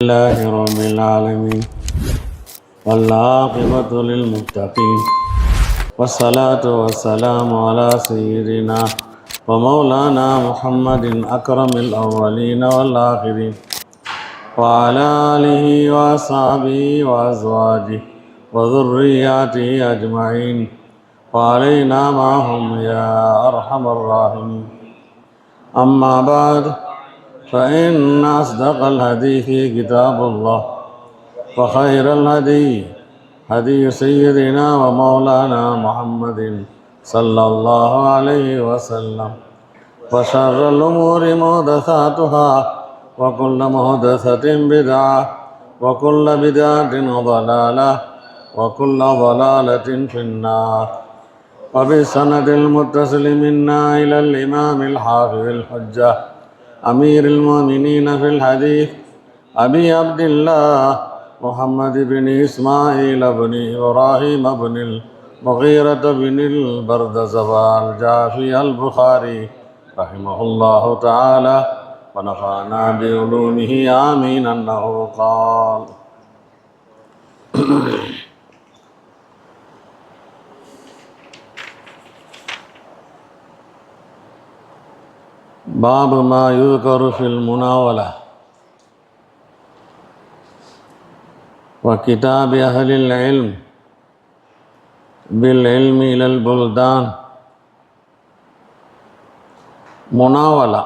لله رب العالمين والعاقبة للمتقين والصلاة والسلام على سيدنا ومولانا محمد أكرم الأولين والآخرين وعلى آله وأصحابه وأزواجه وذرياته أجمعين وعلينا معهم يا أرحم الراحمين. أما بعد، فإن أصدق الحديث كتاب الله، وخير الهدي هدي سيدنا ومولانا محمد صلى الله عليه وسلم، وشر الأمور محدثاتها، وكل محدثة بدعة، وكل بدعة ضلالة، وكل ضلالة في النار. وبالسند المتصل منا إلى الإمام الحافظ الحجة أمير المؤمنين في الحديث أبي عبد الله محمد بن إسماعيل بن إبراهيم بن المغيرة بن البردزبة الجعفي البخاري رحمه الله تعالى ونفعنا بعلومه آمين أنه قال: باب ما يذكر في المناولة وكتاب أهل العلم بالعلم إلى البلدان. முனாவலா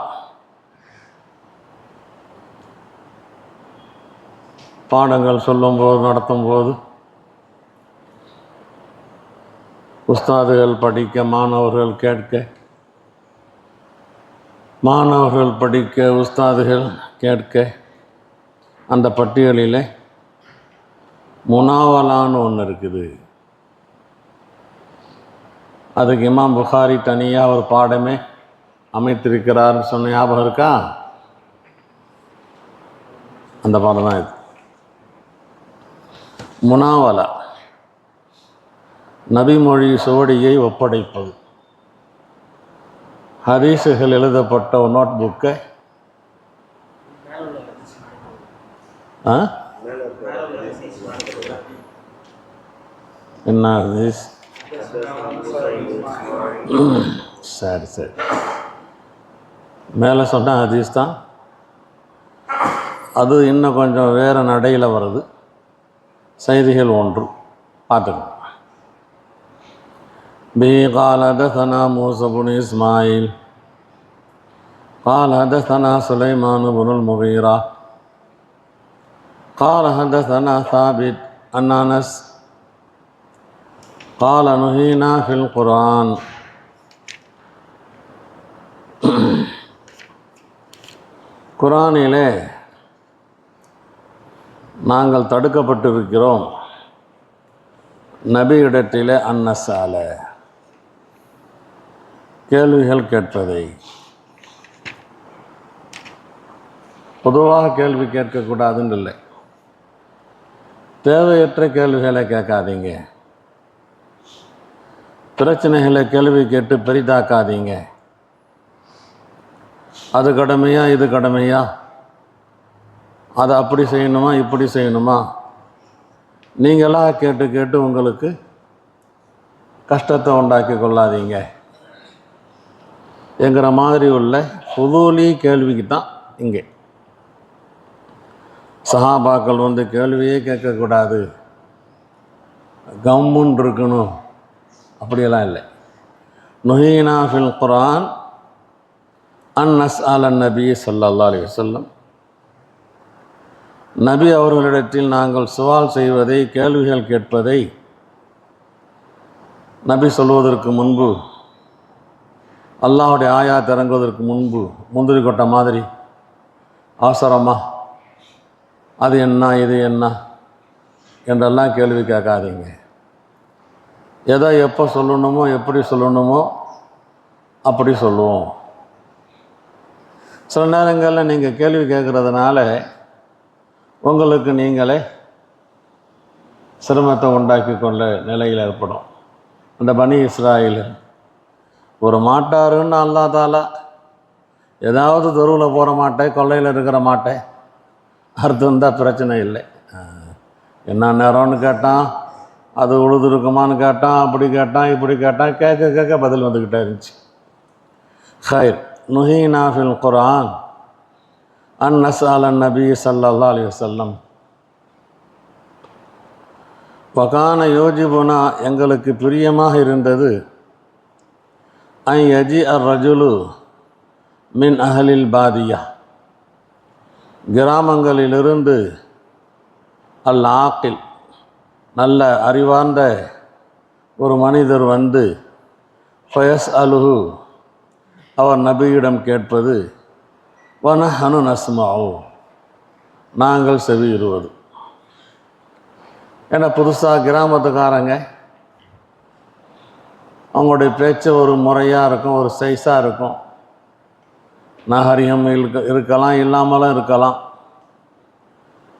பாடங்கள் சொல்லும்போது நடத்தும்போது உஸ்தாதுகள் படிக்க, மாணவர்கள் கேட்க, மாணவர்கள் படிக்க, உஸ்தாதுகள் கேட்க, அந்த பட்டியலில் முனாவலான்னு ஒன்று இருக்குது. அதுக்கு இமாம் புகாரி தனியாக ஒரு பாடமே அமைத்திருக்கிறார்னு சொன்ன ஞாபகம் இருக்கா? அந்த பாடம் தான் இது. முனாவலா நபிமொழி சுவடியை ஒப்படைப்பது. ஹதீஸுகள் எழுதப்பட்ட ஒரு நோட் புக்கை என்ன ஹதீஸ்? சரி சரி, மேலே சொன்ன ஹதீஸ் தான். அது இன்னும் கொஞ்சம் வேறு நடையில் வருது. செய்திகள் ஒன்று பார்த்துக்கணும். به قال حدثنا موسى بن إسماعيل قال حدثنا سليمان بن المغيرة قال حدثنا ثابت عن أنس قال نهينا في القرآن. குர்ஆனிலே நாங்கள் தடுக்கப்பட்டிருக்கிறோம் நபியிடத்திலே அன்னசால கேள்விகள் கேட்பதை. பொதுவாக கேள்வி கேட்கக்கூடாதுன்னு இல்லை, தேவையற்ற கேள்விகளை கேட்காதீங்க, பிரச்சனைகளை கேள்வி கேட்டு பெரிதாக்காதீங்க. அது கடமையா, இது கடமையா, அதை அப்படி செய்யணுமா, இப்படி செய்யணுமா, நீங்களாக கேட்டு கேட்டு உங்களுக்கு கஷ்டத்தை உண்டாக்கி கொள்ளாதீங்க என்கிற மாதிரி உள்ள ஃபுதூலி கேள்விக்கு தான் இங்கே. சஹாபாக்கள் கேள்வியே கேட்கக்கூடாது, கம்முன்னு இருக்கணும், அப்படியெல்லாம் இல்லை. நுஹீனா ஃபில் குர்ஆன் அன் நஸ்அல நபி ஸல்லல்லாஹு அலைஹி வஸல்லம். நபி அவர்களிடத்தில் நாங்கள் சவால் செய்வதை, கேள்விகள் கேட்பதை நபி சொல்வதற்கு முன்பு, அல்லாஹ்வுடைய ஆயாத் இறங்குவதற்கு முன்பு முந்திரி கொட்டை மாதிரி அவசரமாக அது என்ன, இது என்ன என்றெல்லாம் கேள்வி கேட்காதீங்க. எதை எப்போ சொல்லணுமோ, எப்படி சொல்லணுமோ அப்படி சொல்லுவோம். சில நேரங்களில் நீங்கள் கேள்வி கேட்குறதுனால உங்களுக்கு நீங்களே சிரமத்தை உண்டாக்கி கொள்ள நிலையில் ஏற்படும். அந்த பனி இஸ்ராயில் ஒரு மாட்டாருன்னு அல்லாஹ் தாலா ஏதாவது தெருவில் போகிற மாட்டை, கொள்ளையில் இருக்கிற மாட்டை அர்த்தம் தான் பிரச்சனை இல்லை. என்ன நேரம்னு கேட்டான், அது உழுதுருக்குமான்னு கேட்டான், அப்படி கேட்டான், இப்படி கேட்டான், கேட்க கேட்க பதில் வந்துக்கிட்டே இருந்துச்சு. ஹைர் நுஹீனா ஃபில் குர்ஆன் அன் நஸ்அல நபி ஸல்லல்லாஹு அலைஹி வஸல்லம் வகான யோஜிபுனா, எங்களுக்கு பிரியமாக இருந்தது, ஐ யஜி அர் ரஜுலு மின் அஹலில் பாதியா, கிராமங்களிலிருந்து அல் ஆக்கில், நல்ல அறிவார்ந்த ஒரு மனிதர் வந்து, ஃபயஸ் அலுஹு, அவர் நபியிடம் கேட்பது, வனஹனு நஸ்மஉ, நாங்கள் செவியுறுவது. ஏன்னா புதுசாக கிராமத்துக்காரங்க அவங்களுடைய பேச்சு ஒரு முறையாக இருக்கும், ஒரு சைஸாக இருக்கும். நாகரிகம் இருக்கலாம், இல்லாமலும் இருக்கலாம்.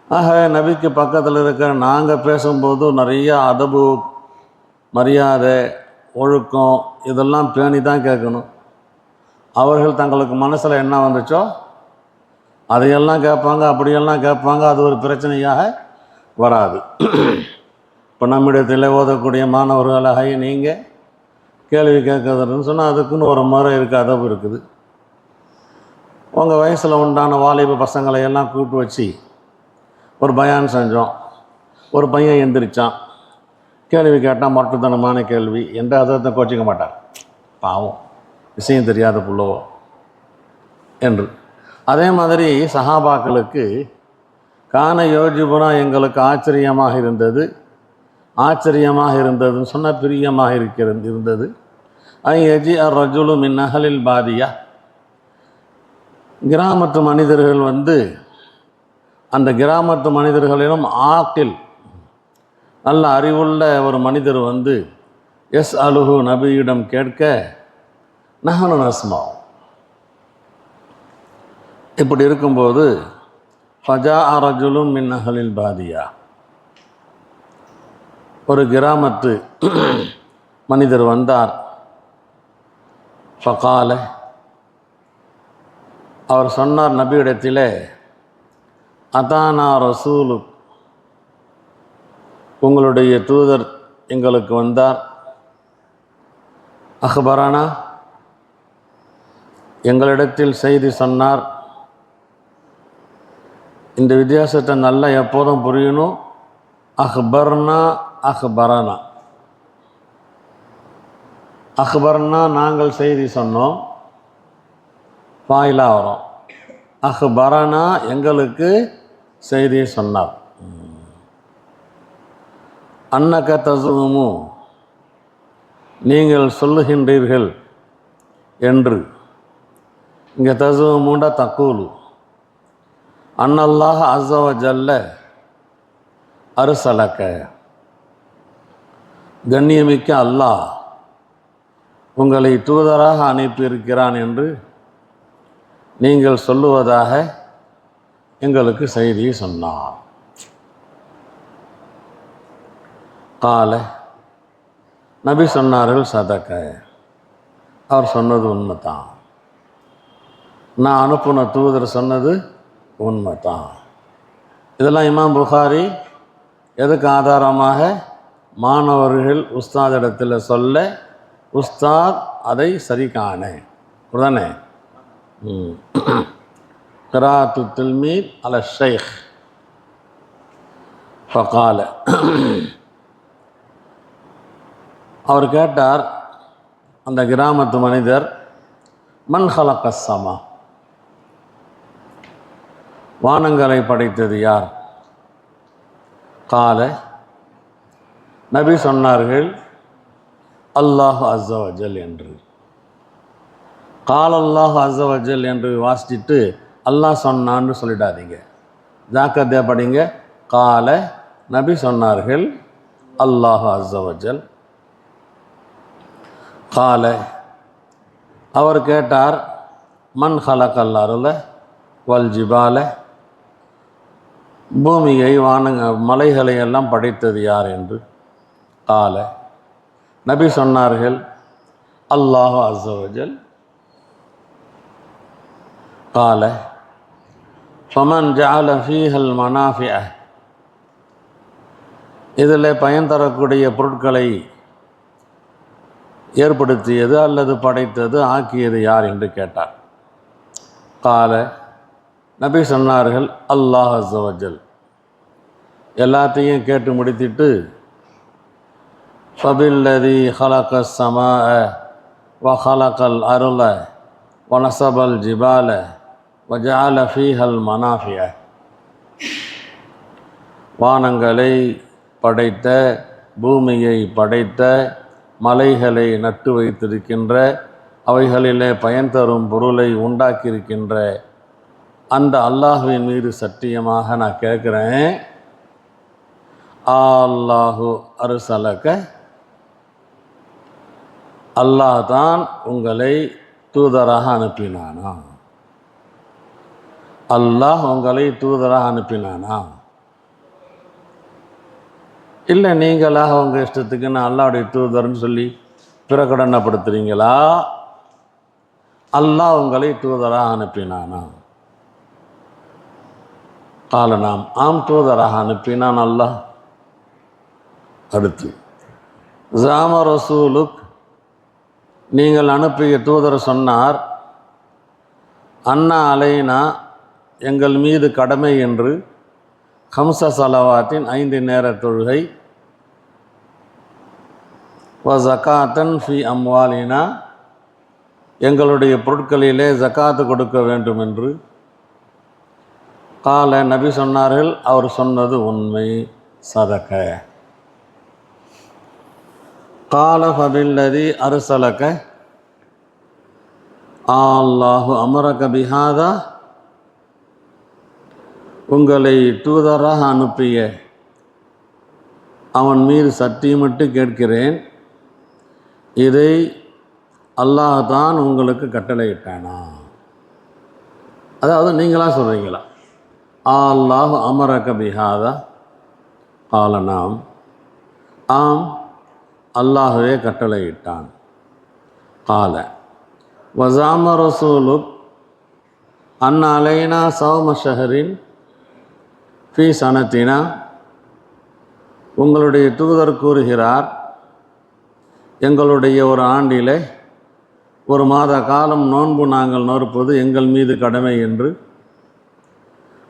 ஆக நபிக்கு பக்கத்தில் இருக்கிற நாங்கள் பேசும்போது நிறைய அதபு, மரியாதை, ஒழுக்கம் இதெல்லாம் பேணி தான் கேட்கணும். அவர்கள் தங்களுக்கு மனசில் என்ன வந்துச்சோ அதையெல்லாம் கேட்பாங்க, அப்படியெல்லாம் கேட்பாங்க. அது ஒரு பிரச்சனையாக வராது. இப்போ நம்மிடத்தில் ஓதக்கூடிய மாணவர்களாக நீங்கள் கேள்வி கேட்குறதுன்னு சொன்னால் அதுக்குன்னு ஒரு முறை இருக்குது, அதவு இருக்குது. உங்கள் வயசில் உண்டான வாலிப பசங்களை எல்லாம் கூப்பிட்டு வச்சு ஒரு பயான் செஞ்சோம். ஒரு பையன் எந்திரிச்சான், கேள்வி கேட்டால் மட்டுத்தனமான கேள்வி என்று அதை கோச்சிக்க மாட்டார். பாவம், விஷயம் தெரியாத புள்ளவோ என்று. அதே மாதிரி சஹாபாக்களுக்கு கான யோஜிபுனா, எங்களுக்கு ஆச்சரியமாக இருந்தது. ஆச்சரியமாக இருந்ததுன்னு சொன்னால் பிரியமாக இருந்தது. ஐ யஜி அர் ரஜுலு மின் அஹலில் பாதியா, கிராமத்து மனிதர்கள் வந்து, அந்த கிராமத்து மனிதர்களிலும் ஆக்கில், நல்ல அறிவுள்ள ஒரு மனிதர் வந்து, எஸ் அலுஹு, நபியிடம் கேட்க, நஹனு நஸ்மஉ, இப்படி இருக்கும்போது ஃபஜா ரஜுலும் மின் அஹலில் பாதியா, ஒரு கிராமத்து மனிதர் வந்தார். ஃபகால, அவர் சொன்னார் நபியிடத்திலே, அதானா ரசூலு, உங்களுடைய தூதர் எங்களுக்கு வந்தார். அஹ்பரானா, எங்களிடத்தில் செய்தி சொன்னார். இந்த வித்தியாசத்தை நல்லா எப்போதும் புரியணும். அஹ்பர்னா, அஹ்பரானா. அஹ்பர்னா நாங்கள் செய்தி சொன்னோம், பாயிலா வரும். அஹ்பரானா எங்களுக்கு செய்தி சொன்னார். அன்னக தஸுமு, நீங்கள் சொல்லுகின்றீர்கள் என்று. இங்கே தஸுமுண்டா தக்கூலு. அன்னல்லாஹ் அஸ்ஸ வ ஜல்ல அர்ஸலக, கண்ணியமிக்க அல்லாஹ் உங்களை தூதராக அனுப்பியிருக்கிறான் என்று நீங்கள் சொல்லுவதாக எங்களுக்கு செய்தி சொன்னார். கால, நபி சொன்னார்கள், சதக, அவர் சொன்னது உண்மைதான். நான் அனுப்புன தூதர் சொன்னது உண்மைதான். இதெல்லாம் இமாம் புகாரி எதுக்கு ஆதாரமாக? மாணவர்கள் உஸ்தாதிடத்தில் சொல்ல, உஸ்தாத் அதை சரி காண. உடனே கிராத்து தில்மீத் அல ஷைக் ஃபகால, அவர் கேட்டார், அந்த கிராமத்து மனிதர், மன் ஹலக ஸமா, வானங்களை படைத்தது யார்? கால, நபி சொன்னார்கள், அல்லாஹ் அஸ்ஸ வ ஜல் என்று. கால் அல்லாஹ் அஸ்ஸ வ ஜல் என்று வாசிச்சுட்டு அல்லாஹ் சொன்னான்னு சொல்லிடாதீங்க. ஜாக்கிரதையா படிங்க. கால, நபி சொன்னார்கள், அல்லாஹ் அஸ்ஸ வ ஜல். கால, அவர் கேட்டார், மன் ஹலகல் அர்ல வல் ஜிபால, பூமியை, மலைகளை எல்லாம் படைத்தது யார் என்று. கால, நபி சொன்னார்கள், அல்லாஹ் அஸ்ஸ வ ஜல். கால ஃபமன் ஜஅல ஃபீஹல் மனாஃபிஅ, இதில் பயன் தரக்கூடிய பொருட்களை ஏற்படுத்தியது அல்லது படைத்தது ஆக்கியது யார் என்று கேட்டார். கால, நபி சொன்னார்கள், அல்லாஹ் அஸ்ஸ வஜல். எல்லாத்தையும் கேட்டு முடித்திட்டு, ஃபபில்லதி ஹலகஸ் ஸமாஅ வ ஹலகல் அர்ள வ நஸபல் ஜிபால வ ஜஅல ஃபீஹல் மனாஃபிஅ, வானங்களை படைத்த, பூமியை படைத்த, மலைகளை நட்டு வைத்திருக்கின்ற, அவைகளிலே பயன் தரும் பொருளை உண்டாக்கியிருக்கின்ற அந்த அல்லாஹுவின் மீது சத்தியமாக நான் கேட்குறேன், அல்லாஹு அர்ஸலக, அல்லாஹ் தான் உங்களை தூதராக அனுப்பினானா? அல்லாஹ் உங்களை தூதராக அனுப்பினானா? இல்லை நீங்களாக உங்கள் இஷ்டத்துக்கு நான் அல்லாஹ்வுடைய தூதர்னு சொல்லி பிரகடனப்படுத்துகிறீங்களா? அல்லாஹ் உங்களை தூதராக அனுப்பினானா? கால நாம், ஆம், தூதராக அனுப்பினான் அல்லாஹ். அடுத்து, ஜாம ரசூலுக், நீங்கள் அனுப்பிய தூதர் சொன்னார், அன்னா அலைனா, எங்கள் மீது கடமை என்று, ஹம்ச சலவாத்தின் 5 நேர தொழுகை, வ ஜகாத்தன் ஃபி அம்வாலினா, எங்களுடைய பொருட்களிலே ஜகாத்து கொடுக்க வேண்டும் என்று. கால, நபி சொன்னார்கள், அவர் சொன்னது உண்மை, சதக. கால ஃபபில்லதி அர்ஸலக அல்லாஹு அமரக பிஹாதா, உங்களை தூதராக அனுப்பிய அவன் மீது சத்தியமிட்டு கேட்கிறேன், இதை அல்லாஹ் தான் உங்களுக்கு கட்டளையிட்டானா? அதாவது நீங்களா சொல்கிறீங்களா? அல்லாஹு அமரக பிஹாதா. கால நாம், ஆம், அல்லாஹுவே கட்டளையிட்டான். கால வஸாம ரசூலுக் அன்ன அலைனா சௌம ஷஹரின் ஃபீ சனத்தினா, உங்களுடைய தூதர் கூறுகிறார், எங்களுடைய ஒரு ஆண்டிலே 1 மாத காலம் நோன்பு நாங்கள் நோற்பது எங்கள் மீது கடமை என்று.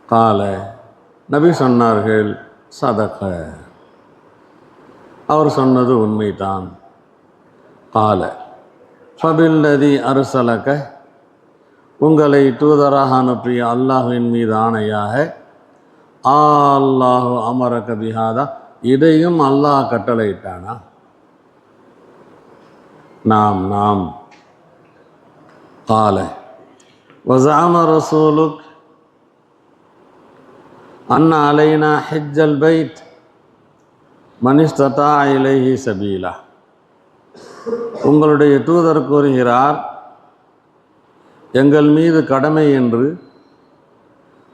கால, நபி சொன்னார்கள், சதக, அவர் சொன்னது உண்மைதான். கால ஃபபில்லதி அர்ஸலக, உங்களை தூதராக அனுப்பிய அல்லாஹ்வின் மீது ஆணையாக, அல்லாஹு அமரக பிஹாதா, இதையும் அல்லாஹ் கட்டளையிட்டானா? நாம் நாம். கால வஸாம ரசூலுக் அன்ன அலைனா ஹஜ்ஜல் பைத் மன் இஸ்ததா இலைஹி சபீலா, உங்களுடைய தூதர் கூறுகிறார், எங்கள் மீது கடமை என்று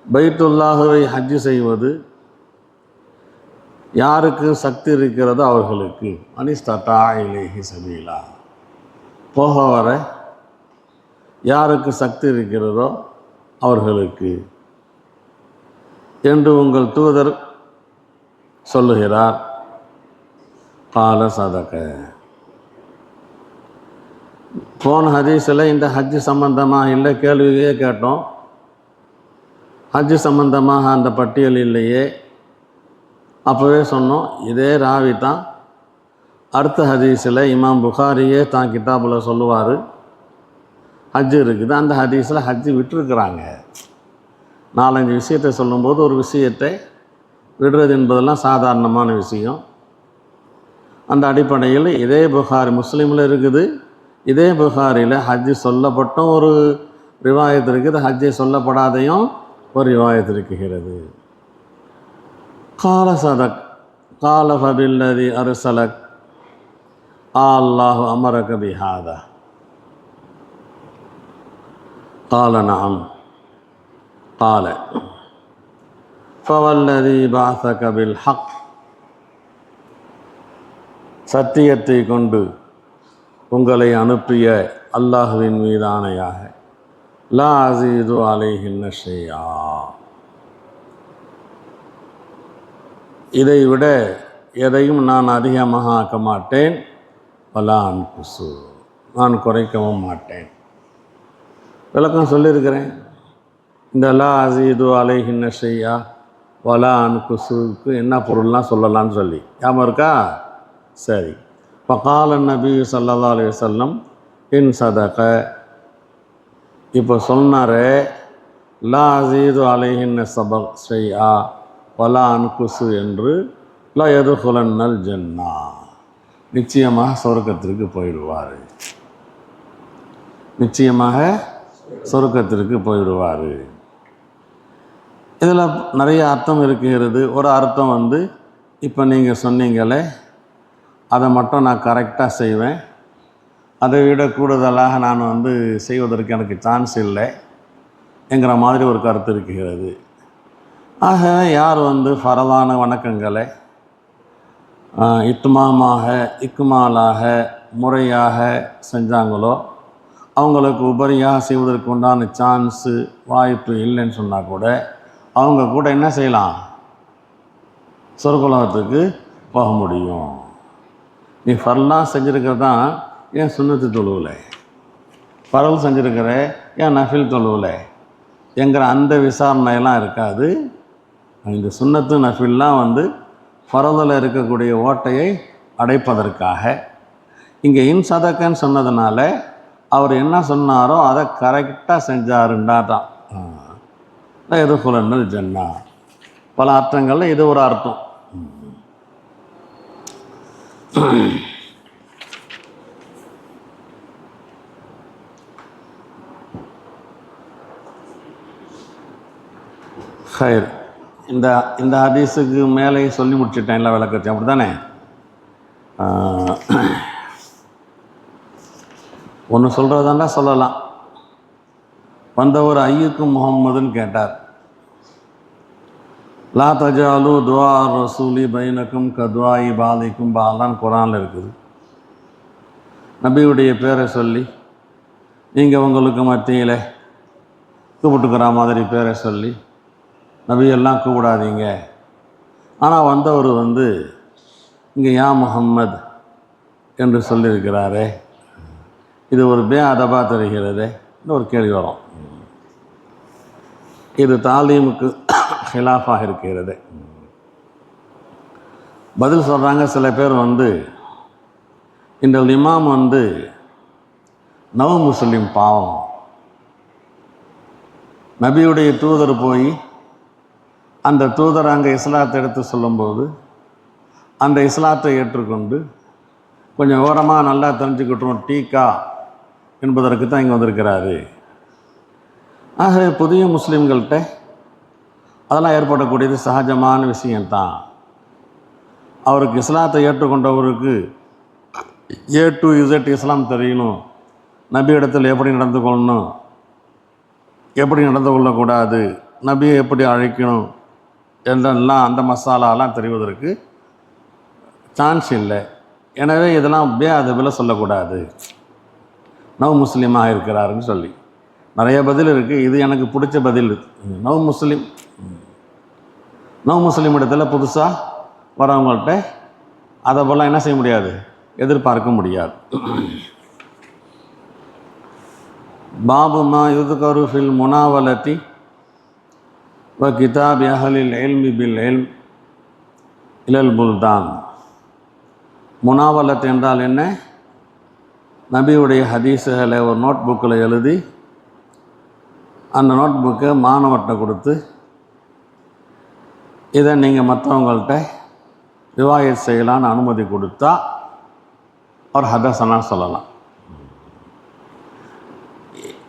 பைத்துல்லாஹுவை ஹஜ்ஜு செய்வது யாருக்கு சக்தி இருக்கிறதோ அவர்களுக்கு. மன் இஸ்ததா இலைஹி சபீலா, போக வர யாருக்கு சக்தி இருக்கிறதோ அவர்களுக்கு என்று உங்கள் தூதர் சொல்லுகிறார். கால சதக. போன ஹதீஸில் இந்த ஹஜ்ஜு சம்பந்தமாக இல்லை கேள்வியே கேட்டோம். ஹஜ்ஜு சம்பந்தமாக அந்த பட்டியல் இல்லையே. அப்போவே சொன்னோம், இதே ராவி தான் அடுத்த ஹதீஸில் இமாம் புகாரியே தான் கிதாபில் சொல்லுவார், ஹஜ்ஜு இருக்குது, அந்த ஹதீஸில் ஹஜ்ஜு விட்டுருக்குறாங்க. 4-5 விஷயத்தை சொல்லும்போது ஒரு விஷயத்தை விடுறது என்பதெல்லாம் சாதாரணமான விஷயம். அந்த அடிப்படையில் இதே புகாரி முஸ்லீமில் இருக்குது, இதே புகாரியில் ஹஜ்ஜு சொல்லப்பட்டும் ஒரு ரிவாயத் இருக்குது, ஹஜ்ஜை சொல்லப்படாதையும் ஒரு ரிவாயத் இருக்கிறது. கால சதக். கால ஃபபில்லதி அர்ஸலக் அல்லாஹு அமரக பிஹாதா. கால நஅம். கால ஃபவல்லதி பஅஸக பில் ஹக், சத்தியத்தை கொண்டு உங்களை அனுப்பிய அல்லாஹுவின் மீது ஆணையாக, லா அஸீது அலைஹின்ன ஷைஆ, இதை விட எதையும் நான் அதிகமாக ஆக்க மாட்டேன். வலா அன்குசு, நான் குறைக்கவும் மாட்டேன். விளக்கம் சொல்லியிருக்கிறேன். இந்த லா அசீது அலைஹின்ன ஷையா வலா அன்குசுக்கு என்ன பொருள்லாம் சொல்லலான்னு சொல்லி ஞாபகம் இருக்கா? சரி. ஃபகால நபி ஸல்லல்லாஹு அலைஹி வஸல்லம் இன் சதக, இப்போ சொன்னாரே லா அசீது அலைஹின்ன ஷையா வலா அன்குசு என்று, லா யதுகுலன்னல் ஜன்னா, நிச்சயமாக சொர்க்கத்திற்கு போயிடுவார், நிச்சயமாக சொர்க்கத்திற்கு போயிடுவார். இதில் நிறைய அர்த்தம் இருக்கிறது. ஒரு அர்த்தம் இப்போ நீங்கள் சொன்னீங்களே அதை மட்டும் நான் கரெக்டாக செய்வேன், அதை விட கூடுதலாக நான் செய்வதற்கு எனக்கு சான்ஸ் இல்லை என்கிற மாதிரி ஒரு கருத்து இருக்கிறது. ஆக யார் ஃபரதான வணக்கங்களை இத்மாமாக இக்மாலாக முறையாக செஞ்சாங்களோ அவங்களுக்கு உபரியாக செய்வதற்கு உண்டான சான்ஸு வாய்ப்பு இல்லைன்னு சொன்னால் கூட அவங்க கூட என்ன செய்யலாம்? சொர்க்கலோகத்துக்கு போக முடியும். நீ ஃபர்லாம் செஞ்சுருக்கிறதான் ஏன் சுன்னத்து தொழுவில், பரவல் செஞ்சுருக்கிற ஏன் நஃபில் தொழுவில் என்கிற அந்த விசாரணையெல்லாம் இருக்காது. இந்த சுன்னத்து நஃபில்லாம் ஃபரதில் இருக்கக்கூடிய ஓட்டையை அடைப்பதற்காக. இங்கே இன் சதக்கன்னு சொன்னதுனால அவர் என்ன சொன்னாரோ அதை கரெக்டாக செஞ்சாருண்டா தான் எதுகுலன்னல் ஜன்னா. பல அர்த்தங்களில் இது ஒரு அர்த்தம். ஹைர், இந்த ஹதீஸுக்கு மேலே சொல்லி முடிச்சுட்டேன் இல்லை விளக்கத்தை, அப்படி தானே? ஒன்று சொல்கிறதாண்டா சொல்லலாம். வந்தவர் ஐயுக்கும் முகம்மதுன்னு கேட்டார். லா தஜாலு துவா ரசூலி பைனக்கும் கத்வாயி பாலிக்கும் பாலான்னு குரானில் இருக்குது. நபியுடைய பேரை சொல்லி நீங்கள் உங்களுக்கு மத்தியில் கூப்பிட்டுக்கிற மாதிரி பேரை சொல்லி நபியெல்லாம் கூப்பிடாதீங்க. ஆனால் வந்தவர் இங்கே யா முஹம்மது என்று சொல்லியிருக்கிறாரே, இது ஒரு அதபாக தெரிகிறது. ஒரு கேள்வி வரும். இது தாலீமுக்கு ஹிலாஃபாக இருக்கிறது. பதில் சொல்கிறாங்க சில பேர் இந்த இமாம் நவ முஸ்லிம் பாவம். நபியுடைய தூதர் போய் அந்த தூதர் அங்கே இஸ்லாத்தை எடுத்து சொல்லும்போது அந்த இஸ்லாத்தை ஏற்றுக்கொண்டு கொஞ்சம் ஓரமாக நல்லா தெரிஞ்சுக்கிட்டோம் டீக்கா என்பதற்கு தான் இங்கே வந்திருக்கிறாரு. ஆக புதிய முஸ்லீம்கள்கிட்ட அதெல்லாம் ஏற்படக்கூடியது சகஜமான விஷயம்தான். அவருக்கு இஸ்லாத்தை ஏற்றுக்கொண்டவருக்கு A to Z இஸ்லாம் தெரியணும், நபி இடத்தில் எப்படி நடந்து கொள்ளணும், எப்படி நடந்து கொள்ளக்கூடாது, நபியை எப்படி அழைக்கணும் என்றெல்லாம் அந்த மசாலாலாம் தெரிவதற்கு சான்ஸ் இல்லை. எனவே இதெல்லாம் அப்படியே அதை வில சொல்லக்கூடாது, நவ் முஸ்லீமாக இருக்கிறாருன்னு சொல்லி நிறைய பதில் இருக்குது. இது எனக்கு பிடிச்ச பதில். நவ் முஸ்லீம் இடத்துல புதுசாக வரவங்கள்ட்ட அதை போல் என்ன செய்ய முடியாது, எதிர்பார்க்க முடியாது. பாபு மா யுதுகரு ஃபில் முனாவலத்தி வ கிதாப் அஹ்லில் இல்மி பில் இல்ம் இலல் புல்தான். முனாவலத் என்றால் என்ன? நபியுடைய ஹதீஸுகளை ஒரு நோட் புக்கில் எழுதி அந்த நோட் புக்கை மாணவர்கிட்ட கொடுத்து இதை நீங்கள் மற்றவங்கள்ட்ட ரிவாயத் செய்யலான்னு அனுமதி கொடுத்தா ஒரு ஹதீஸனா சொல்லலாம்.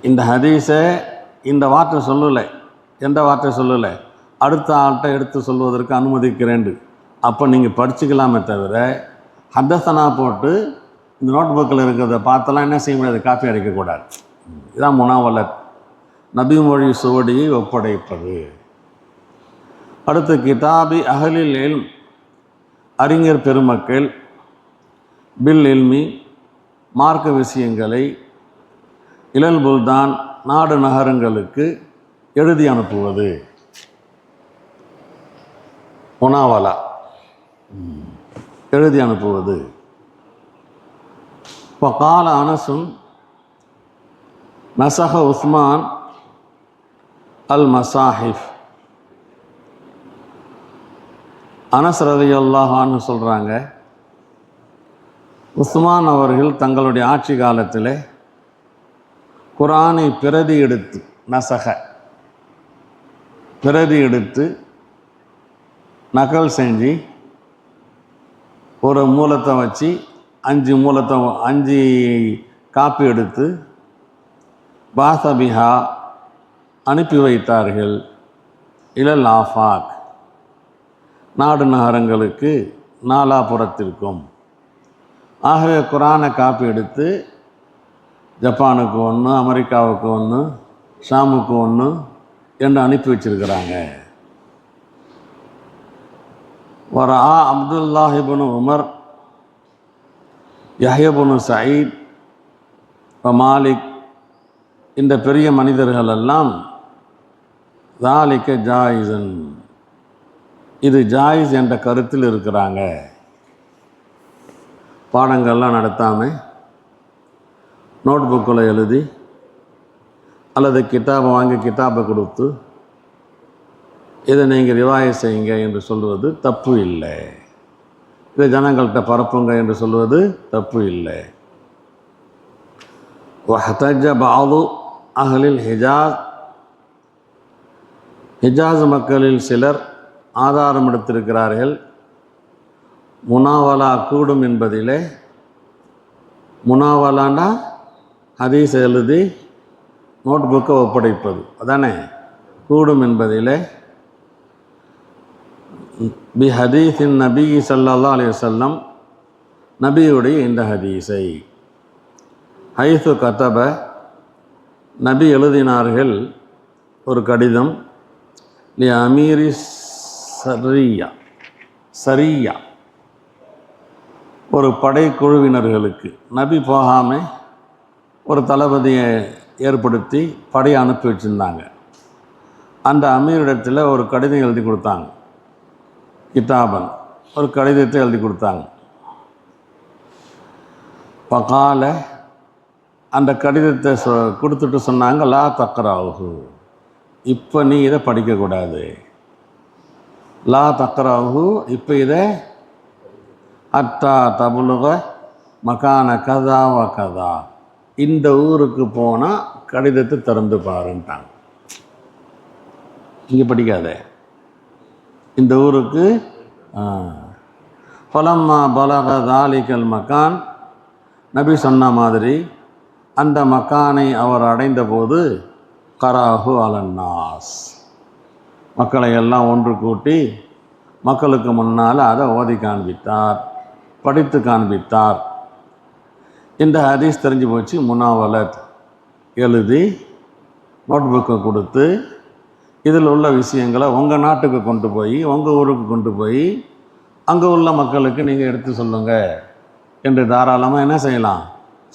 இந்த ஹதீஸை இந்த வார்த்தை சொல்லலை, எந்த வார்த்தை சொல்லலை, அடுத்த ஆள்கிட்ட எடுத்து சொல்வதற்கு அனுமதிக்கிறேன். அப்போ நீங்கள் படிச்சுக்கலாமே தவிர ஹதீஸனா போட்டு இந்த நோட் புக்கில் இருக்கிறத பார்த்தெல்லாம் என்ன செய்ய முடியாது, காப்பி அடிக்கக்கூடாது. இதுதான் முனாவலத், நபி மொழி சுவடியை ஒப்படைப்பது. அடுத்து கிதாபி அஹ்லில் இல்ம், அறிஞர் பெருமக்கள், பில் இல்மி, மார்க்க விஷயங்களை, இலல் புல்தான், நாடு நகரங்களுக்கு எழுதி அனுப்புவது முனாவலா. எழுதி அனுப்புவது. இப்போ கால அனசும் நசஹ உஸ்மான் அல் மசாஹிஃப். அனஸ் ரலியல்லாஹு அன்ஹு சொல்கிறாங்க, உஸ்மான் அவர்கள் தங்களுடைய ஆட்சி காலத்தில் குர்ஆனை பிரதி எடுத்து, நசக பிரதி எடுத்து நகல் செஞ்சு ஒரு மூலத்தை வச்சு 5 காப்பி எடுத்து பாசபிஹா அனுப்பி வைத்தார்கள். இலல் ஆஃபாக், நாடு நகரங்களுக்கு, நாலாபுரத்திற்கும். ஆகவே குர்ஆனை காப்பி எடுத்து ஜப்பானுக்கு 1, அமெரிக்காவுக்கு 1, ஷாமுக்கு 1 என்று அனுப்பி வச்சிருக்கிறாங்க. வரா அப்துல்லாஹ் இப்னு உமர், யஹ்யா இப்னு சயீத், மாலிக், இந்த பெரிய மனிதர்கள் எல்லாம் ذَلِكَ ஜாயிஸன், இது ஜாயிஸ் என்ற கருத்தில் இருக்கிறாங்க. பாடங்கள்லாம் நடத்தாமல் நோட் புக்கில் எழுதி அல்லது கிதாபை வாங்கி கிதாபை கொடுத்து இதை நீங்கள் ரிவாயத் செய்யுங்க என்று சொல்வது தப்பு இல்லை. இதை ஜனங்கள்கிட்ட பரப்புங்க என்று சொல்வது தப்பு இல்லை. وَاحْتَجَّ بَعْضُ أَهْلِ الْحِجَازِ, ஹிஜாஸ் மக்களில் சிலர் ஆதாரம் எடுத்திருக்கிறார்கள். முனாவலா கூடும் என்பதிலே, முனாவலாண்டா ஹதீஸ் எழுதி நோட் புக்கை ஒப்படைப்பது, அதானே கூடும் என்பதிலே, பி ஹதீஸின் நபி ஸல்லல்லாஹு அலைஹி வஸல்லம், நபியுடைய இந்த ஹதீஸை, ஹைசு கதப, நபி எழுதினார்கள் ஒரு கடிதம், லி அமீரி சரியா, ஒரு படைக்குழுவினர்களுக்கு. நபி போகாமல் ஒரு தளபதியை ஏற்படுத்தி படையை அனுப்பி வச்சுருந்தாங்க. அந்த அமீரிடத்தில் ஒரு கடிதம் எழுதி கொடுத்தாங்க, கிதாபன், ஒரு கடிதத்தை எழுதி கொடுத்தாங்க. பகால, அந்த கடிதத்தை கொடுத்துட்டு சொன்னாங்க, லா தக்ராஹு, இப்போ நீ இதை படிக்கக்கூடாது. லா தக்ராஹு, இப்போ இதை அத்தா தபுலுக மகான கதா வ கதா, இந்த ஊருக்கு போனால் கடிதத்தை திறந்து பாருன்ட்டாங்க. இங்கே படிக்காத, இந்த ஊருக்கு. ஃபலம்மா பலக தாலிகல் மக்கான், நபி சொன்ன மாதிரி அந்த மக்கானை அவர் அடைந்த போது, கராஹு அலன்னாஸ், மக்களை எல்லாம் ஒன்று கூட்டி மக்களுக்கு முன்னால் அதை ஓதி காண்பித்தார், படித்து காண்பித்தார். இந்த ஹதீஸ் தெரிஞ்சு போச்சு. முனாவலத் எழுதி நோட் புக்கை கொடுத்து இதில் உள்ள விஷயங்களை உங்கள் நாட்டுக்கு கொண்டு போய், உங்கள் ஊருக்கு கொண்டு போய் அங்கே உள்ள மக்களுக்கு நீங்கள் எடுத்து சொல்லுங்கள் என்று தாராளமாக என்ன செய்யலாம்,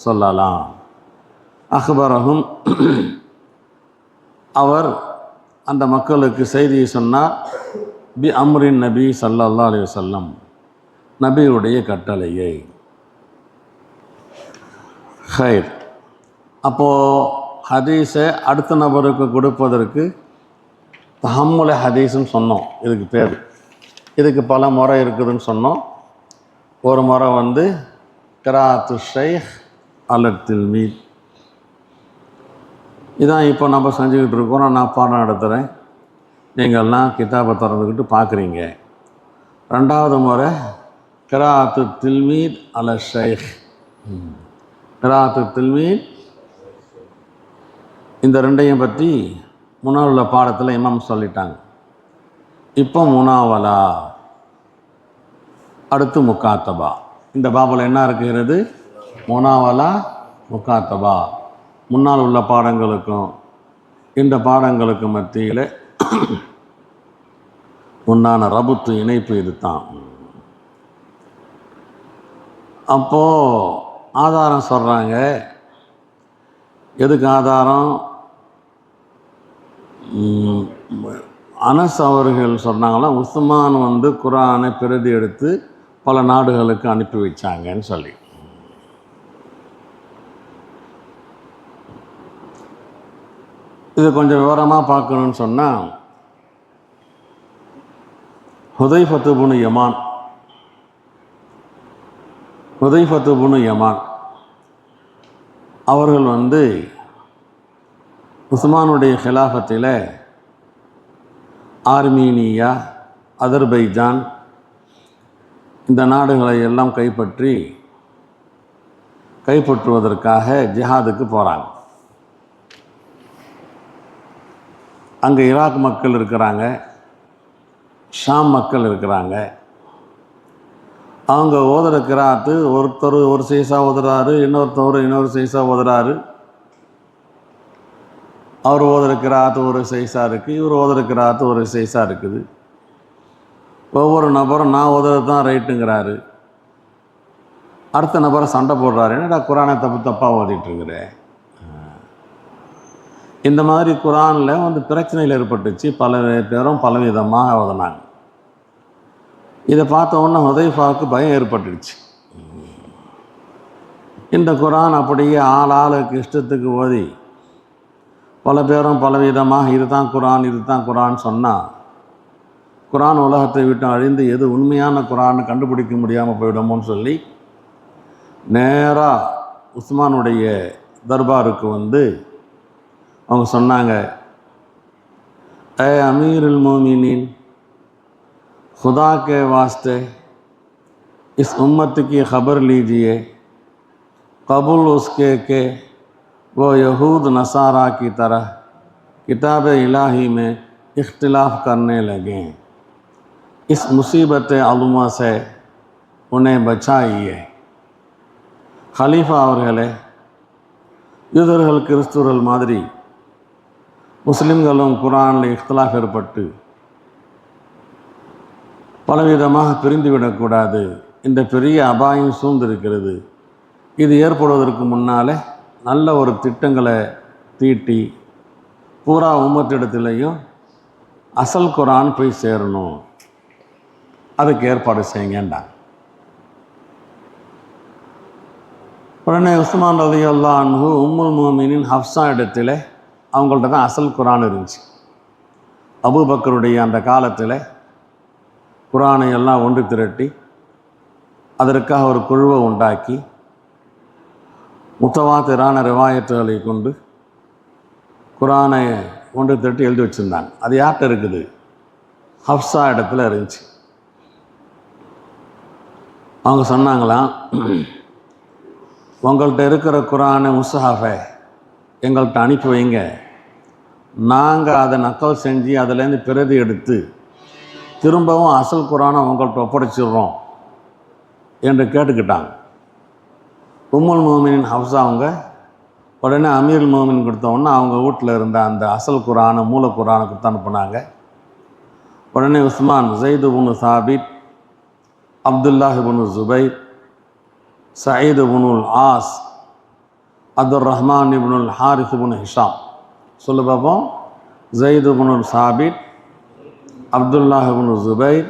சொல்லலாம். அக்பரஹும், அவர் அந்த மக்களுக்கு செய்தியை சொன்னார். பி அம்ரின் நபி ஸல்லல்லாஹு அலைஹி வஸல்லம், நபியுடைய கட்டளையை. ஹைர். அப்போது ஹதீஸை அடுத்த நபருக்கு கொடுப்பதற்கு தஹம்முல ஹதீஸ்ன்னு சொன்னோம். இதுக்கு பேர், இதுக்கு பல முறை இருக்குதுன்னு சொன்னோம். ஒரு முறை கிராத்து ஷைஹ் அலத் தில்மீத், இதான் இப்போ நம்ம செஞ்சுக்கிட்டு இருக்கோம். நான் பாடம் நடத்துகிறேன், நீங்கள்லாம் கிதாபை திறந்துக்கிட்டு பார்க்குறீங்க. 2வது முறை கிராத்து தில்மீத் அல ஷைஹ், கிராத்து தில்மீத். இந்த 2ஐயும் பற்றி முன்னால் உள்ள பாடத்தில் இமாம் சொல்லிட்டாங்க. இப்போ முனாவலா, அடுத்து முக்காத்தபா. இந்த பாபில் என்ன இருக்கிறது, முனாவலா, முக்காத்தபா. முன்னால் உள்ள பாடங்களுக்கும் இந்த பாடங்களுக்கு மத்தியில் உண்டான ரபுத்து, இணைப்பு இது தான். அப்போது ஆதாரம் சொல்கிறாங்க. எதுக்கு ஆதாரம்? அனஸ் அவர்கள் சொன்னாங்களாம், உஸ்மான் வந்து குரானை பிரதி எடுத்து பல நாடுகளுக்கு அனுப்பி வச்சாங்கன்னு சொல்லி. இது கொஞ்சம் விவரமாக பார்க்கணுன்னு சொன்னால், ஹுதைஃபத்து புனு யமான் அவர்கள் வந்து உஸ்மானுடைய ஹிலாஃபத்தில் ஆர்மீனியா, அதர்பைஜான் இந்த நாடுகளை எல்லாம் கைப்பற்றுவதற்காக ஜிஹாதுக்கு போகிறாங்க. அங்கே ஈராக் மக்கள் இருக்கிறாங்க, ஷாம் மக்கள் இருக்கிறாங்க. அவங்க ஓதுற கிராத்து ஒருத்தர் ஒரு சைஸாக ஓதுறாரு, இன்னொருத்தவர் இன்னொரு சைஸாக ஓதுறாரு. அவர் ஓதுற கிராத்து ஒரு சைஸாக இருக்குது, இவர் ஓதுற கிராத்து ஒரு சைஸாக இருக்குது. ஒவ்வொரு நபரும் நான் ஓதுறது தான் ரைட்டுங்கிறாரு. அடுத்த நபரை சண்டை போடுறாரு, என்னடா குரானை தப்பாக ஓதிட்டுருக்குறேன். இந்த மாதிரி குரானில் வந்து பிரச்சனைகள் ஏற்பட்டுச்சு. பல பேரும் பலவிதமாக ஓதினாங்க. இதை பார்த்த உடனே ஹுதைஃபாவுக்கு பயம் ஏற்பட்டுடுச்சு. இந்த குரான் அப்படியே ஆளுக்கு இஷ்டத்துக்கு ஓதி பல பேரும் பலவிதமாக இதுதான் குரான் சொன்னால் குரான் உலகத்தை விட்டு அழிந்து எது உண்மையான குரான் கண்டுபிடிக்க முடியாமல் போயிடுமோன்னு சொல்லி நேராக உஸ்மானுடைய தர்பாருக்கு வந்து அவங்க சொன்னாங்க, ஏ அமீருல் மோமினின், खुदा के वास्ते इस उम्मत की ख़बर लीजिए, कबूल उसके के वो यहूद नसारा की तरह किताब इलाही में इख्तिलाफ़ करने लगे। इस मुसीबत अज़मा से उन्हें बचाइए। खलीफा அவர்களே, யூதர்கள் கிறிஸ்துவர்கள் மாதிரி முஸ்லிம்களும் குரானில் இஃப்திலாஃப் ஏற்பட்டு பலவிதமாக பிரிந்துவிடக்கூடாது. இந்த பெரிய அபாயம் சூழ்ந்திருக்கிறது. இது ஏற்படுவதற்கு முன்னாலே நல்ல ஒரு திட்டங்களை தீட்டி பூரா உம்மத்திடத்துலையும் அசல் குரான் போய் சேரணும், அதுக்கு ஏற்பாடு செய்யுங்கண்டாங்க. உடனே உஸ்மான் ரலியல்லாஹு அன்ஹு உம்முல் முஃமினீன் ஹஃப்ஸா இடத்துல அவங்கள்ட்ட தான் அசல் குரான் இருந்துச்சு. அபூபக்கருடைய அந்த காலத்தில் குரானை எல்லாம் ஒன்று திரட்டி அதற்காக ஒரு குழுவை உண்டாக்கி முத்தவாத்திரான ரிவாயத்துகளை கொண்டு குரானை ஒன்று திரட்டி எழுதி வச்சுருந்தாங்க. அது யார்கிட்ட இருக்குது? ஹஃப்ஸா இடத்துல இருந்துச்சு. அவங்க சொன்னாங்களாம், உங்கள்கிட்ட இருக்கிற குரானை முஸ்ஹாஃபை எங்கள்கிட்ட அனுப்பி வைங்க, நாங்கள் அதை நக்கல் செஞ்சு அதிலேருந்து பிரதி எடுத்து திரும்பவும் அசல் குரானை உங்கள்கிட்ட ஒப்படைச்சிடுறோம் என்று கேட்டுக்கிட்டாங்க. உம்முல் முஃமினீன் ஹஃப்ஸா அவங்க உடனே அமீருல் முஃமினீன் கொடுத்தோன்னா அவங்க வீட்டில் இருந்த அந்த அசல் குரானை மூல குரானை கொடுத்து அனுப்புனாங்க. உடனே உஸ்மான், ஸைத் இப்னு சாபித், அப்துல்லாஹ் இப்னு ஸுபைர், சயீத் இப்னுல் ஆஸ், அப்துர் ரஹ்மான் இப்னுல் ஹாரிஸ் இப்னு ஹிஷாம். சொல்லு பார்ப்போம். ஸைத் இப்னுல் சாபித், அப்துல்லாஹ் இப்னு ஸுபைர்,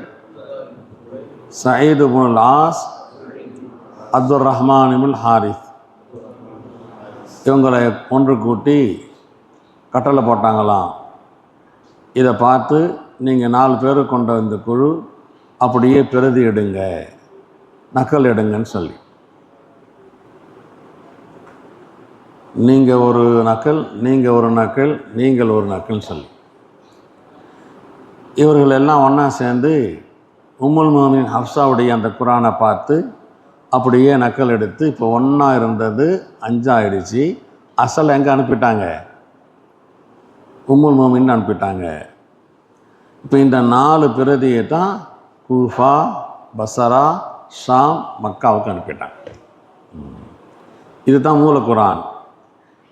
சயீத் இப்னுல் ஆஸ், அப்துர் ரஹ்மான் இப்னுல் ஹாரிஸ். இவங்களை ஒன்று கூட்டி கட்டளை போட்டாங்களாம், இதை பார்த்து நீங்கள் 4 பேர் கொண்ட இந்த குழு அப்படியே பிரதி எடுங்க, நக்கல் எடுங்கன்னு சொல்லி. நீங்கள் ஒரு நக்கல், நீங்கள் ஒரு நக்கல், நீங்கள் ஒரு நக்கல்னு சொல்லி இவர்கள் எல்லாம் ஒன்றா சேர்ந்து உம்முல் முஃமினீன் ஹஃப்ஸாவுடைய அந்த குரானை பார்த்து அப்படியே நக்கல் எடுத்து இப்போ ஒன்றா இருந்தது 5 ஆயிடுச்சு. அசல் எங்கே அனுப்பிட்டாங்க? உம்முல் முஃமினீன் அனுப்பிட்டாங்க. இப்போ இந்த 4 பிரதியை தான் கூஃபா, பஸ்ரா, ஷாம், மக்காவுக்கு அனுப்பிட்டாங்க. இதுதான் மூல குரான்.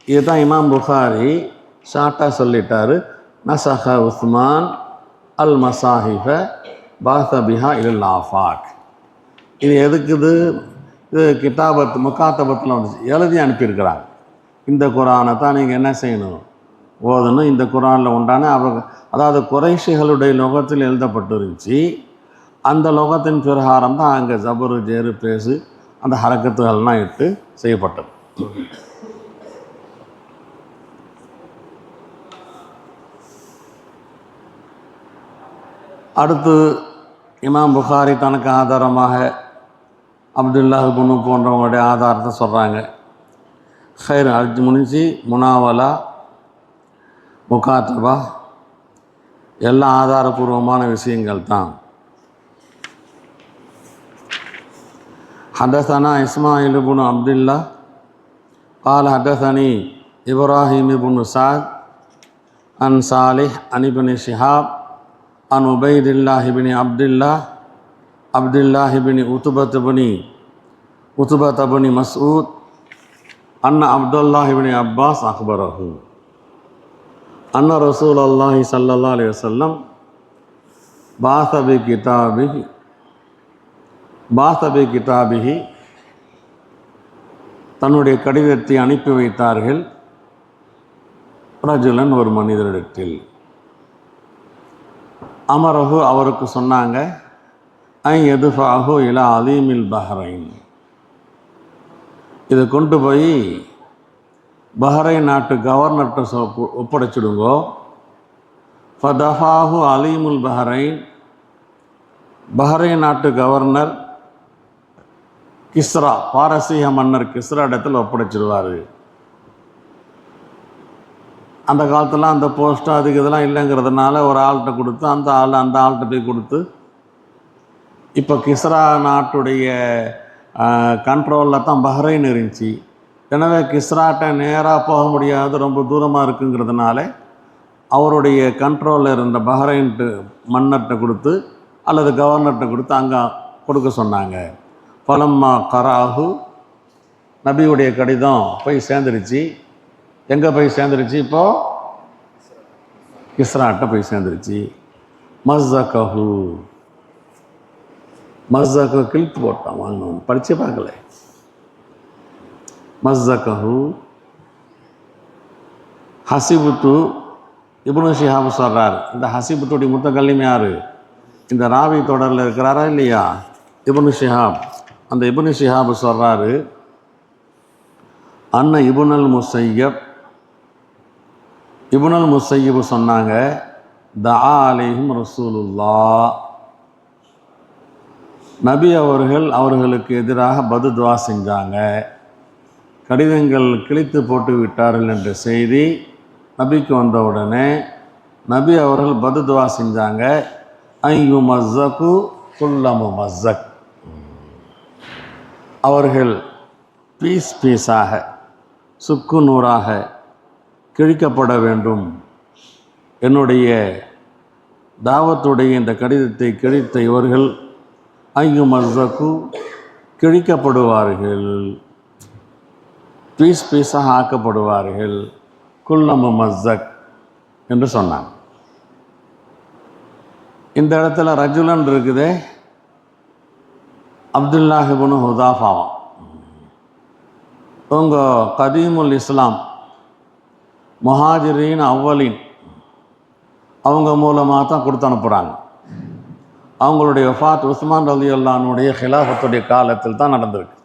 இதுதான் இமாம் புகாரி ஷார்ட்டாக சொல்லிட்டாரு, நசஹ உஸ்மான் அல் மசாஹிஃப பாசபிஹா இல் ஆஃபாக். இது எதுக்குது? இது கிதாபத் முக்காத்தபத்தில் வந்துச்சு, எழுதி அனுப்பியிருக்கிறாங்க. இந்த குரானை தான் நீங்கள் என்ன செய்யணும்? ஓதணும். இந்த குரானில் உண்டான அதாவது குறைஷிகளுடைய லோகத்தில் எழுதப்பட்டிருந்துச்சு. அந்த லோகத்தின் பிரகாரம் தான் அங்கே ஜபரு ஜேரு பேசு அந்த ஹரக்கத்துகள்லாம் இட்டு செய்யப்பட்டது. அடுத்து இமாம் புகாரி தனக்கு ஆதாரமாக அப்துல்லாஹ் இப்னு போன்றவங்களுடைய ஆதாரத்தை சொல்கிறாங்க. ஹைர் அர்ஜ் முனிசி முனாவலா முகாத்தபா எல்லாம் ஆதாரபூர்வமான விஷயங்கள் தான். ஹதஸனா இஸ்மாயில் இப்னு அப்துல்லா قال حدثني إبراهيم بن سعد عن صالح عن ابن شهاب عن عبيد الله بن عبد الله بن عتبة بن مسعود أن عبد الله بن عباس أخبره أن رسول الله صلى الله عليه وسلم بعث بكتابه தன்னுடைய கடிதத்தை அனுப்பி வைத்தார்கள் ரஜுலன் ஒரு மனிதரிடத்தில். அமரஹு அவருக்கு சொன்னாங்க ஐ எதுஃபாஹு இலா அலீமில் பஹ்ரைன், இதை கொண்டு போய் பஹ்ரைன் நாட்டு கவர்னர்கிட்ட ஒப்படைச்சிடுங்கோ. ஃபதஃபாஹு அலீமுல் பஹ்ரைன், பஹ்ரைன் நாட்டு கவர்னர் கிஸ்ரா பாரசீக மன்னர் கிஸ்ரா இடத்தில் ஒப்படைச்சிடுவார். அந்த காலத்தில் அந்த போஸ்ட்டு அதுக்கு இதெல்லாம் இல்லைங்கிறதுனால ஒரு ஆள்கிட்ட கொடுத்து அந்த ஆள்கிட்ட போய் கொடுத்து இப்போ கிஸ்ரா நாட்டுடைய கண்ட்ரோலில் தான் பஹ்ரைன் இருந்துச்சு. எனவே கிஸ்ராட்ட நேராக போக முடியாது, ரொம்ப தூரமாக இருக்குங்கிறதுனால அவருடைய கண்ட்ரோலில் இருந்த பஹ்ரைன்ட்டு மன்னர்கிட்ட கொடுத்து அல்லது கவர்னர்கிட்ட கொடுத்து அங்கே கொடுக்க சொன்னாங்க. பலம்மா கராஹு, நபியுடைய கடிதம் போய் சேர்ந்துருச்சு. எங்கே போய் சேர்ந்துருச்சு? இப்போது கிஸ்ராட்ட போய் சேர்ந்துருச்சு. மஸ்ஸகஹு, கிழித்து போட்டான், வாங்கணும் படித்து பார்க்கல. மஸ்ஸகஹு ஹசிபுத்து இப்னு ஷிஹாப் சொல்கிறார். இந்த ஹசிபுத்துடைய முத்தகல்லிம் யார்? இந்த ராவி தொடரில் இருக்கிறாரா இல்லையா? இப்னு ஷிஹாப். அந்த இப்னு ஷிஹாப் சொல்கிறாரு அன்ன இப்னுல் முஸையப் சொன்னாங்க தஆ அலைஹிம் ரசூலுல்லாஹ், நபி அவர்களுக்கு எதிராக பதுதுவா செஞ்சாங்க. கடிதங்கள் கிழித்து போட்டு விட்டார்கள் என்ற செய்தி நபிக்கு வந்தவுடனே நபி அவர்கள் பதுதுவா செஞ்சாங்க. ஐயு மஸ்ஸகு குல்ல முமஸ்ஸக், அவர்கள் பீஸாக சுக்கு நூறாக கிழிக்கப்பட வேண்டும். என்னுடைய தாவத்துடைய இந்த கடிதத்தை கிழித்த இவர்கள் ஐயு மஸ்ஸகு கிழிக்கப்படுவார்கள், பீஸாக ஆக்கப்படுவார்கள், குல்ல முமஸ்ஸக் என்று சொன்னாங்க. இந்த இடத்துல ரஜுலன் இருக்குதே அப்துல்லாஹ் இப்னு ஹுதாஃபாவாம். இவங்க கதீமுல் இஸ்லாம் முஹாஜிரின் அவ்வலின் அவங்க மூலமாக தான் கொடுத்து அனுப்புகிறாங்க. அவங்களுடைய வஃபாத் உஸ்மான் ரலியல்லாஹு அன்ஹுடைய ஹிலாஃபத்துடைய காலத்தில் தான் நடந்திருக்கு.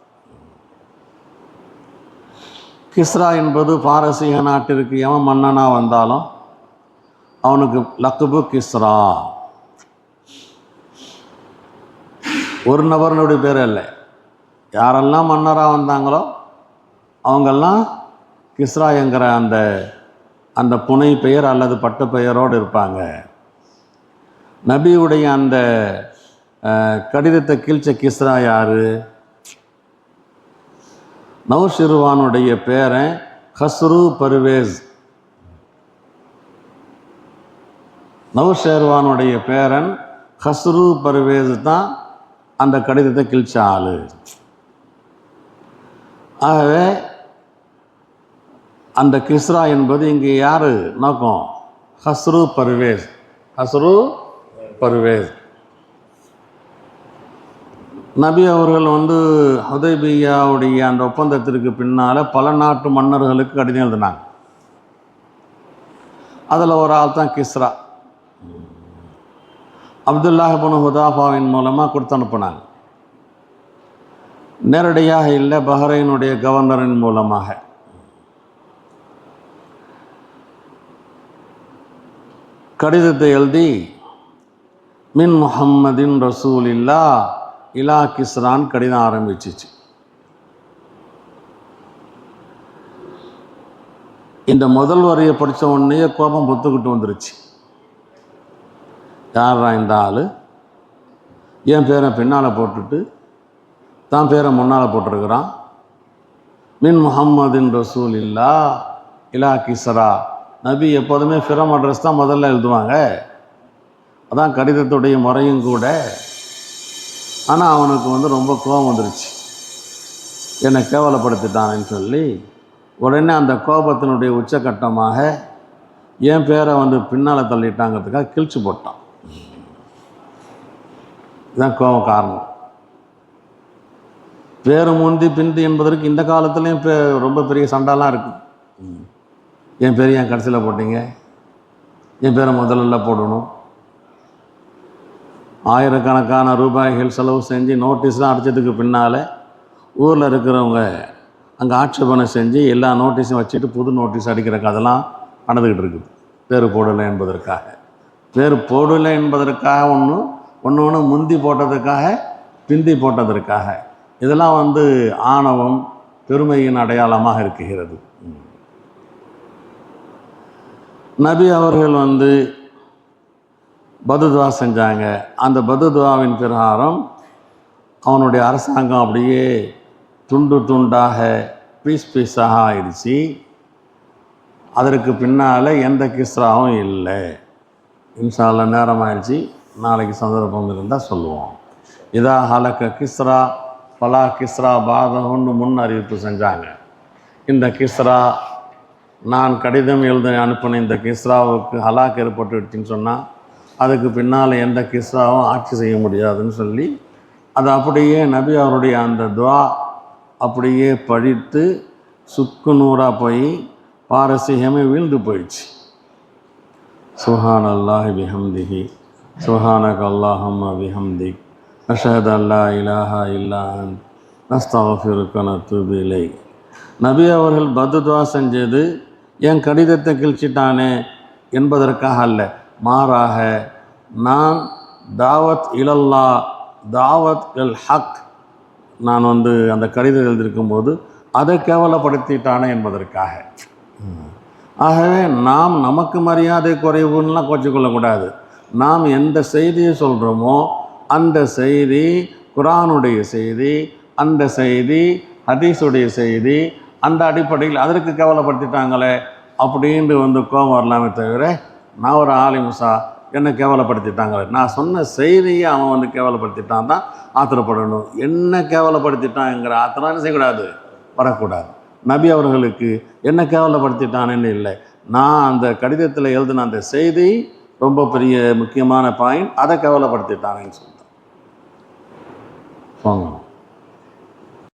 கிஸ்ரா என்பது பாரசீக நாட்டிற்கு எவன் மன்னனாக வந்தாலும் அவனுக்கு லக்குபு கிஸ்ரா, ஒரு நபர்னுடைய பேர் இல்லை. யாரெல்லாம் மன்னராக வந்தாங்களோ அவங்கெல்லாம் கிஸ்ரா என்கிற அந்த புனை பெயர் அல்லது பட்ட பெயரோடு இருப்பாங்க. நபியுடைய அந்த கடிதத்தை கீழ்ச்ச கிஸ்ரா யார்? நௌஷிர்வானுடைய பேரன் ஹஸ்ரு பர்வேஸ். நௌஷிர்வானுடைய பேரன் ஹஸ்ரு பர்வேஸ் தான் அந்த கடிதத்தை கிழிச்ச ஆள். ஆகவே அந்த கிஸ்ரா என்பது இங்கே யார் நோக்கம்? ஹஸ்ரு பர்வேஸ். நபி அவர்கள் ஹுதைபியாவுடைய அந்த ஒப்பந்தத்திற்கு பின்னால் பல நாட்டு மன்னர்களுக்கு கடிதம் எழுதினாங்க. அதில் ஒரு ஆள் தான் கிஸ்ரா. அப்துல்லாஹ் இப்னு ஹுதாஃபாவின் மூலமாக கொடுத்து அனுப்புனாங்க. நேரடியாக இல்லை, பஹ்ரைனுடைய கவர்னரின் மூலமாக. கடிதத்தை எழுதி மின் முஹம்மதின் ரசூலில்லா இலா கிஸ்ரான் கடிதம் ஆரம்பிச்சிச்சு. இந்த முதல் வரியை படித்த உடனே கோபம் பொத்துக்கிட்டு வந்துருச்சு. யாரா இந்த ஆள், என் பேரை பின்னால் போட்டுட்டு தான் பேரை முன்னால் போட்டிருக்கிறான். மின் முஹம்மதின் ரசூலில்லா இலா கிஸ்ரா. நபி எப்போதுமே ஃபிரம் அட்ரஸ் தான் முதல்ல எழுதுவாங்க, அதான் கடிதத்துடைய முறையும் கூட. ஆனால் அவனுக்கு ரொம்ப கோபம் வந்துருச்சு, என்னை கேவலப்படுத்திட்டானேன்னு சொல்லி. உடனே அந்த கோபத்தினுடைய உச்சக்கட்டமாக என் பேரை பின்னால் தள்ளிட்டாங்கிறதுக்காக கிழிச்சு போட்டான். இதுதான் கோபம் காரணம். பேரு முந்தி பிந்தி என்பதற்கு இந்த காலத்துலேயும் ரொம்ப பெரிய சண்டாலாம் இருக்குது. என் பேர் ஏன் கடைசியில் போட்டீங்க, என் பேரை முதல்ல போடணும். ஆயிரக்கணக்கான ரூபாய்கள் செலவு செஞ்சு நோட்டீஸ்லாம் அடித்ததுக்கு பின்னால் ஊரில் இருக்கிறவங்க அங்கே ஆட்சேபனை செஞ்சு எல்லா நோட்டீஸும் வச்சுட்டு புது நோட்டீஸ் அடிக்கிற கதெல்லாம் நடந்துக்கிட்டு இருக்குது. பேர் போடலை என்பதற்காக. பேர் போடலை என்பதற்காக ஒன்று முந்தி போட்டதுக்காக, பிந்தி போட்டதற்காக. இதெல்லாம் ஆணவம், பெருமையின் அடையாளமாக இருக்குகிறது. நபி அவர்கள் பதுதுவா செஞ்சாங்க. அந்த பதுதுவாவின் பிரகாரம் அவனுடைய அரசாங்கம் அப்படியே துண்டு துண்டாக பீஸாக ஆயிடுச்சு. அதற்கு பின்னால் எந்த கிஸ்ராவும் இல்லை. இன்ஷா அல்லாஹ் நேரம் ஆயிடுச்சு, நாளைக்கு சந்தர்ப்பம் இருந்தால் சொல்லுவோம். இதா ஹலக்க கிஸ்ரா பலா கிஸ்ரா பாதம்னு முன் அறிவிப்பு செஞ்சாங்க. இந்த கிஸ்ரா, நான் கடிதம் எழுத அனுப்பின இந்த கிஸ்ராவுக்கு ஹலாக் ஏற்பட்டுடுச்சின்னு சொன்னால் அதுக்கு பின்னால் எந்த கிஸ்ராவும் ஆட்சி செய்ய முடியாதுன்னு சொல்லி அது அப்படியே நபி அவருடைய அந்த துவா அப்படியே பழித்து சுக்கு நூறாக போய் பாரசீகமே வீழ்ந்து போயிடுச்சு. சுஹான் அல்லாஹி பிஹம்திஹி சுஹானக அல்லாஹும்ம பிஹம்திக் அஷ்ஹது அல்லா இலாஹா இல்லா அன்த நஸ்தக்ஃபிருக வ நத்தூபு இலைக். நபி அவர்கள் பதுதுவா செஞ்சது என் கடிதத்தை கிழிச்சிட்டானே என்பதற்காக அல்ல, மாறாக நான் தாவத் இலல்லா தாவத் அல் ஹக், நான் அந்த கடிதம் எழுதியிருக்கும்போது அதை கேவலப்படுத்திட்டானே என்பதற்காக. ஆகவே நாம் நமக்கு மரியாதை குறைவுன்னெலாம் கோச்சிக்கொள்ளக்கூடாது. நாம் எந்த செய்தியை சொல்கிறோமோ அந்த செய்தி குர்ஆனுடைய செய்தி, அந்த செய்தி ஹதீஸுடைய செய்தி, அந்த அடிப்படையில் அதற்கு கேவலப்படுத்திட்டாங்களே அப்படின்ட்டு கோபம் வரலாமே தவிர, நான் ஒரு ஆலிமுசா என்னை கேவலப்படுத்திட்டாங்களே, நான் சொன்ன செய்தியை அவன் கேவலப்படுத்திட்டான் தான் ஆத்திரப்படணும். என்ன கேவலப்படுத்திட்டாங்கிற ஆத்திரம் என்ன செய்யக்கூடாது, வரக்கூடாது. நபி அவர்களுக்கு என்ன கேவலப்படுத்திட்டானேன்னு இல்லை, நான் அந்த கடிதத்தில் எழுதின அந்த செய்தி ரொம்ப பெரிய முக்கியமான பாயிண்ட், அதை கேவலப்படுத்திட்டானேன்னு சொல்லிட்டேன்.